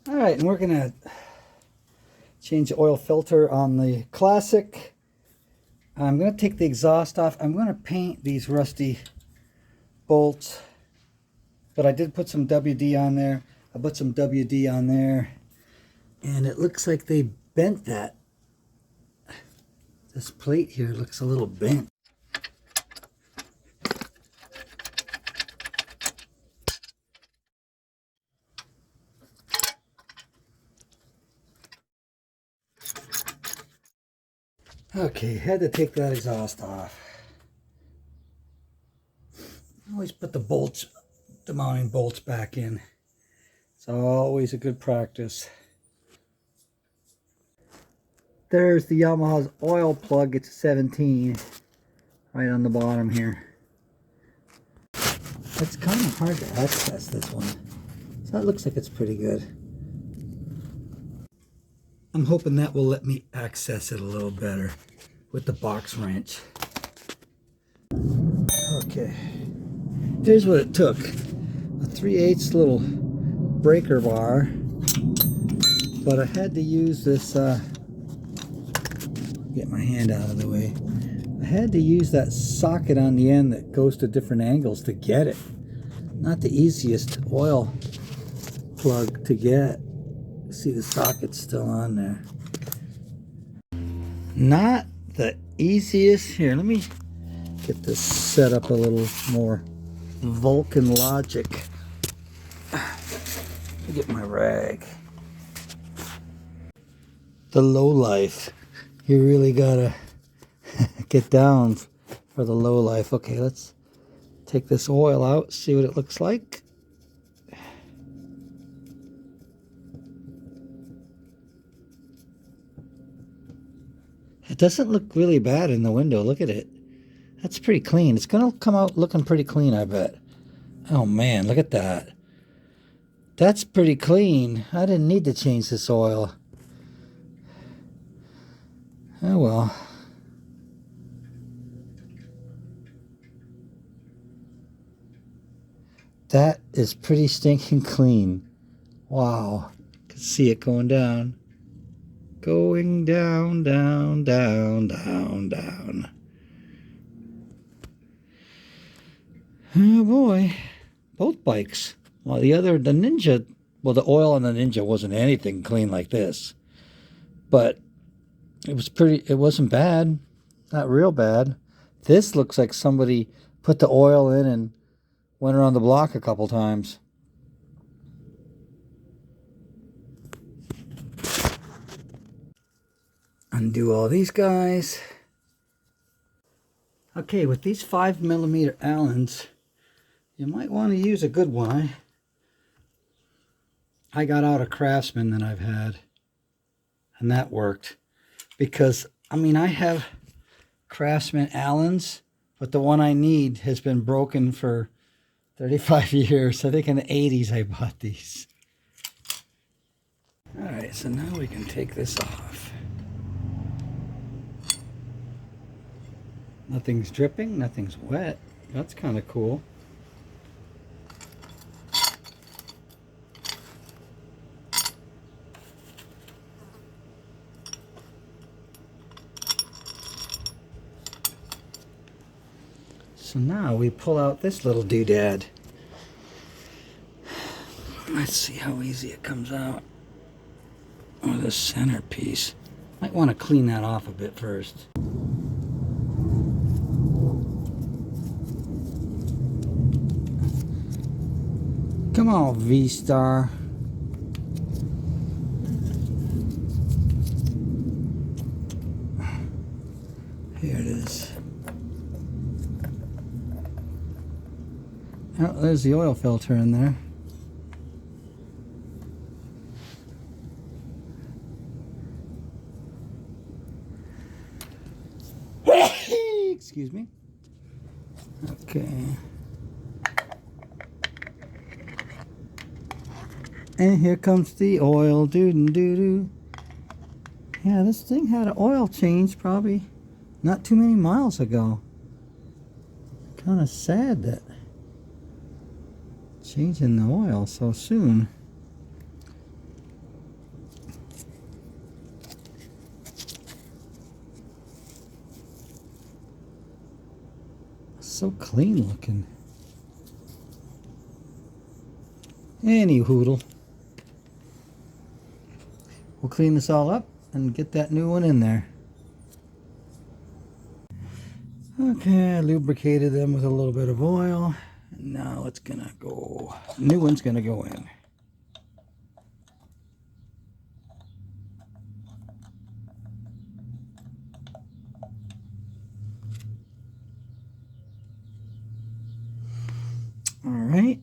All right, and we're gonna change the oil filter on the Classic. I'm gonna take the exhaust off. I'm gonna paint these rusty bolts, but I did put some WD on there. I put some WD on there, and it looks like they bent that. This plate here looks a little bent. Okay, had to take that exhaust off. Always put the bolts, the mounting bolts back in. It's always a good practice. There's the Yamaha's oil plug. It's 17, right on the bottom here. It's kind of hard to access this one. So that looks like it's pretty good. I'm hoping that will let me access it a little better with the box wrench. Okay, here's what it took. A 3/8 little breaker bar, but I had to use this, get my hand out of the way. I had to use that socket on the end that goes to different angles to get it. Not the easiest oil plug to get. See, the socket's still on there. Not the easiest. Here, let me get this set up a little more Vulcan logic. Let me get my rag. The low life. You really gotta get down for the low life. Okay, let's take this oil out, see what it looks like. It doesn't look really bad in the window. Look at it. That's pretty clean. It's gonna come out looking pretty clean, I bet. Oh man, look at that. That's pretty clean. I didn't need to change this oil. Oh well. That is pretty stinking clean. Wow. Can see it going down. Going down, down, down, down, down. Oh boy. Both bikes. Well, the Ninja, well, the oil on the Ninja wasn't anything clean like this. But it wasn't bad. Not real bad. This looks like somebody put the oil in and went around the block a couple times. Undo all these guys. Okay, with these 5mm Allens, you might want to use a good one. I got out a Craftsman that I've had, and that worked. Because, I mean, I have Craftsman Allens, but the one I need has been broken for 35 years. I think in the 80s I bought these. Alright, so now we can take this off. Nothing's dripping, nothing's wet. That's kind of cool. So now we pull out this little doodad. Let's see how easy it comes out. Oh, the centerpiece. Might want to clean that off a bit first. Come on, V-Star. Here it is. Oh, there's the oil filter in there. Excuse me. Okay. And here comes the oil. Doo-doo-doo-doo. Yeah, this thing had an oil change probably not too many miles ago. Kind of sad that changing the oil so soon. so clean looking. Any hoodle. We'll clean this all up and get that new one in there. Okay, I lubricated them with a little bit of oil. And now it's gonna go, new one's gonna go in. All right.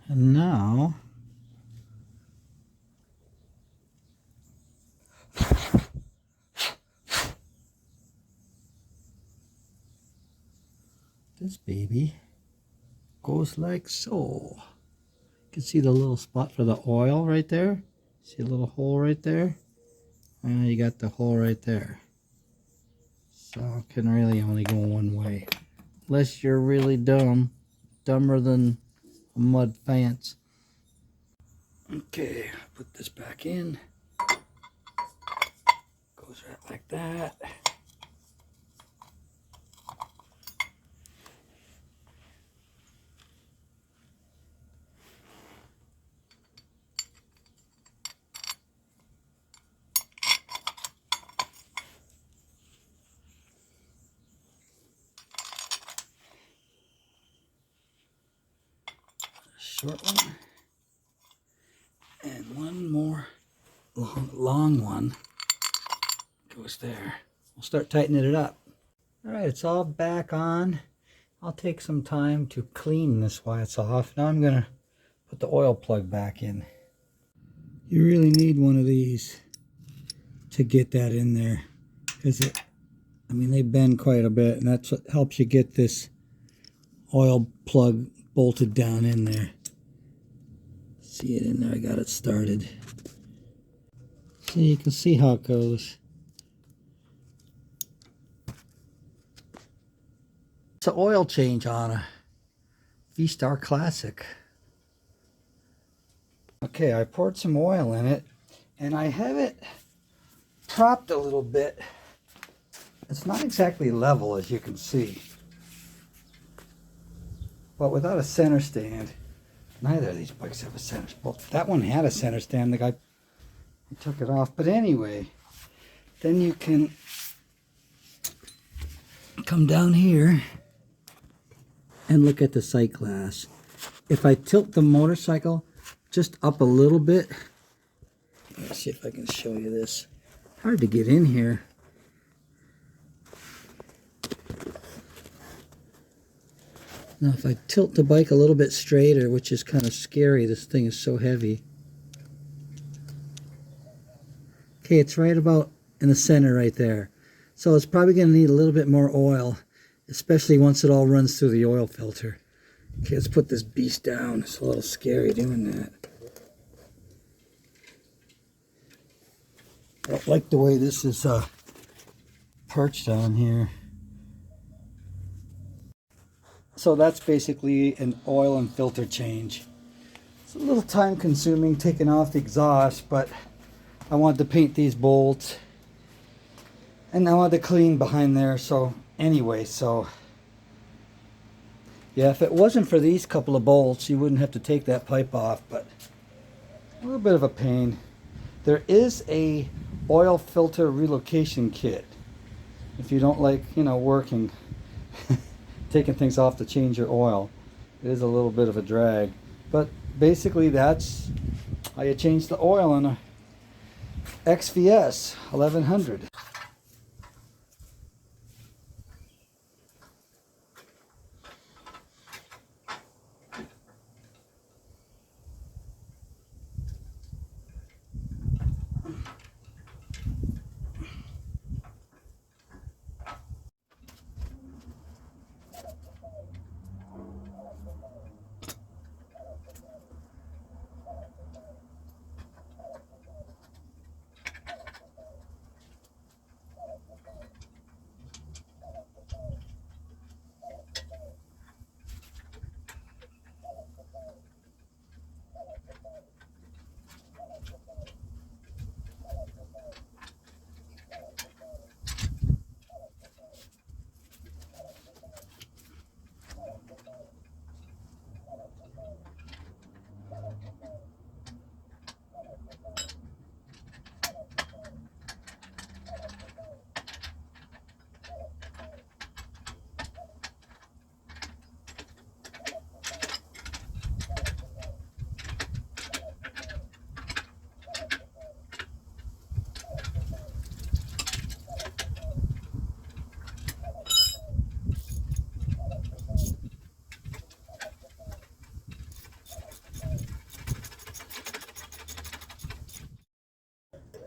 And now this baby goes like so. You can see the little spot for the oil right there. See a little hole right there? And you got the hole right there. So it can really only go one way. Unless you're really dumb. Dumber than a mud fence. Okay, put this back in. Goes right like that. Short one. And one more long one goes there. We'll start tightening it up. All right, it's all back on. I'll take some time to clean this while it's off. Now I'm gonna put the oil plug back in. You really need one of these to get that in there, because I mean, they bend quite a bit, and that's what helps you get this oil plug bolted down in there. See it in there, I got it started. So you can see how it goes. It's an oil change on a V-Star Classic. Okay, I poured some oil in it, and I have it propped a little bit. It's not exactly level, as you can see. But without a center stand, neither of these bikes have a center stand. Well, that one had a center stand. The guy took it off. But anyway, then you can come down here and look at the sight glass. If I tilt the motorcycle just up a little bit, let's see if I can show you this. Hard to get in here. Now if I tilt the bike a little bit straighter, which is kind of scary, this thing is so heavy. Okay, it's right about in the center right there. So it's probably going to need a little bit more oil, especially once it all runs through the oil filter. Okay, let's put this beast down. It's a little scary doing that. I don't like the way this is perched on here. So that's basically an oil and filter change. It's a little time consuming taking off the exhaust, but I wanted to paint these bolts and I wanted to clean behind there. So anyway, so yeah, if it wasn't for these couple of bolts, you wouldn't have to take that pipe off, but a little bit of a pain. There is a oil filter relocation kit if you don't like, you know, working taking things off to change your oil. It is a little bit of a drag, but basically that's how you change the oil on a XVS 1100.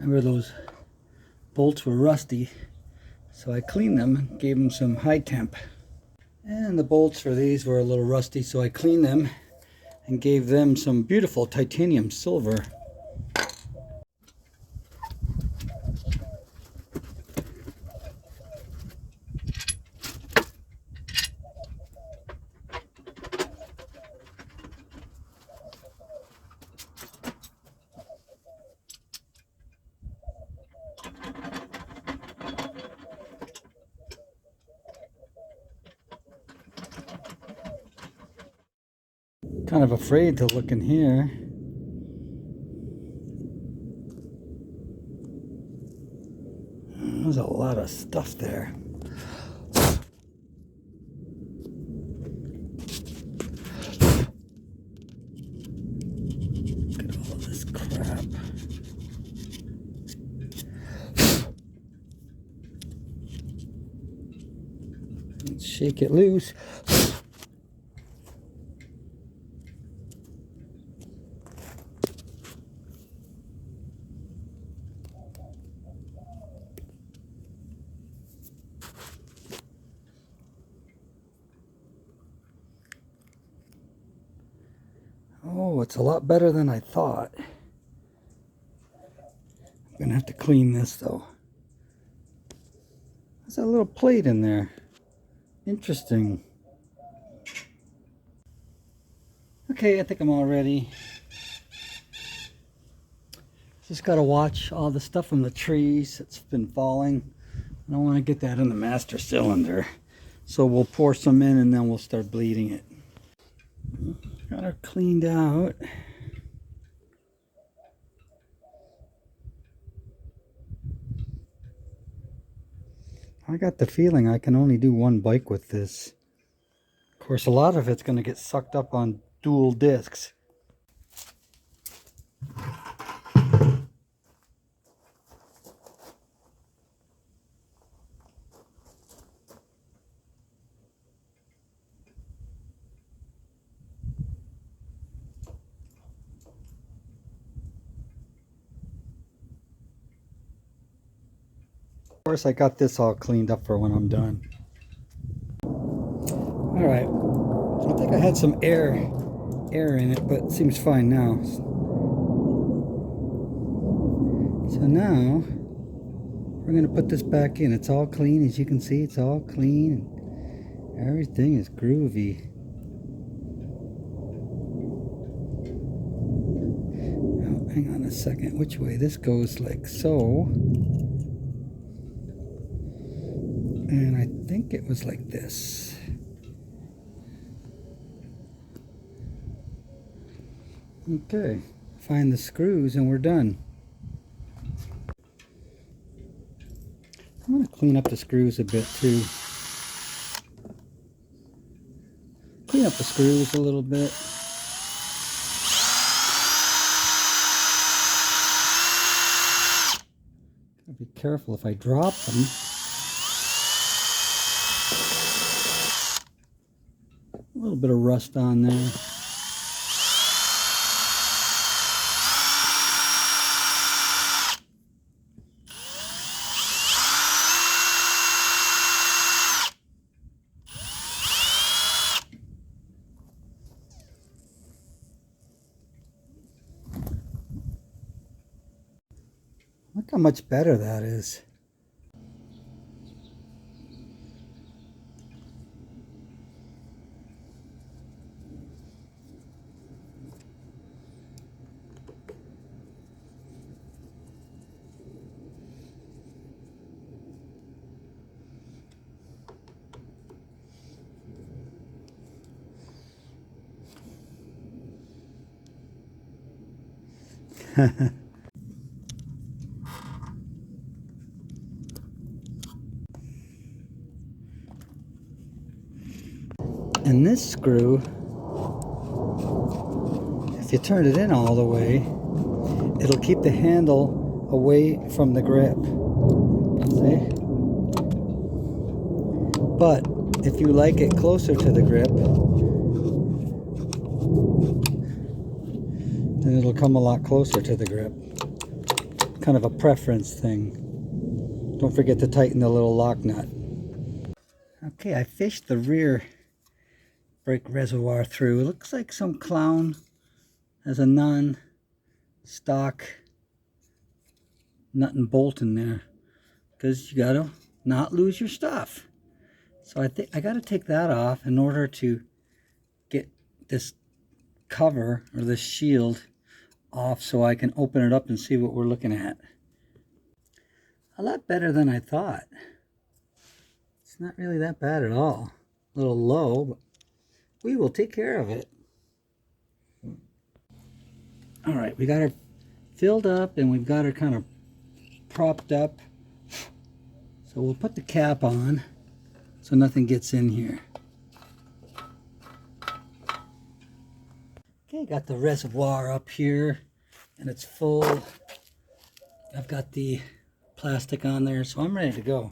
Remember those bolts were rusty, so I cleaned them and gave them some high temp. And the bolts for these were a little rusty, so I cleaned them and gave them some beautiful titanium silver. Kind of afraid to look in here. There's a lot of stuff there. Look at all of this crap. Let's shake it loose. Oh, it's a lot better than I thought. I'm gonna have to clean this though. There's a little plate in there. Interesting. Okay, I think I'm all ready. Just gotta watch all the stuff from the trees that's been falling. I don't want to get that in the master cylinder. So we'll pour some in and then we'll start bleeding it. Got her cleaned out. I got the feeling I can only do one bike with this. Of course, a lot of it's going to get sucked up on dual discs. Of course, I got this all cleaned up for when I'm done. Alright, I think I had some air in it, but it seems fine now. So now, we're going to put this back in. It's all clean, as you can see, it's all clean. Everything is groovy. Now, hang on a second, which way? This goes like so. And I think it was like this. Okay, find the screws and we're done. I'm going to clean up the screws a bit too. Clean up the screws a little bit. Gotta be careful if I drop them. A little bit of rust on there. Look how much better that is. And this screw, if you turn it in all the way, it'll keep the handle away from the grip. See? But if you like it closer to the grip, then it'll come a lot closer to the grip. kind of a preference thing. Don't forget to tighten the little lock nut. Okay, I fished the rear brake reservoir through. It looks like some clown has a non-stock nut and bolt in there, because you gotta not lose your stuff. So I think I gotta take that off in order to get this cover or this shield off, so I can open it up and see what we're looking at. A lot better than I thought. It's not really that bad at all. A little low, but we will take care of it. All right, we got her filled up and we've got her kind of propped up. So we'll put the cap on so nothing gets in here. Okay, got the reservoir up here and it's full. I've got the plastic on there, so I'm ready to go.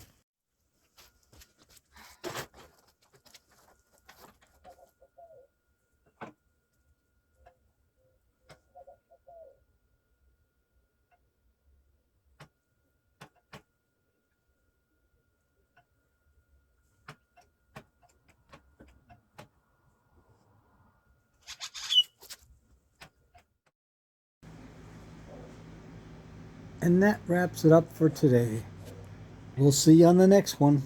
And that wraps it up for today. We'll see you on the next one.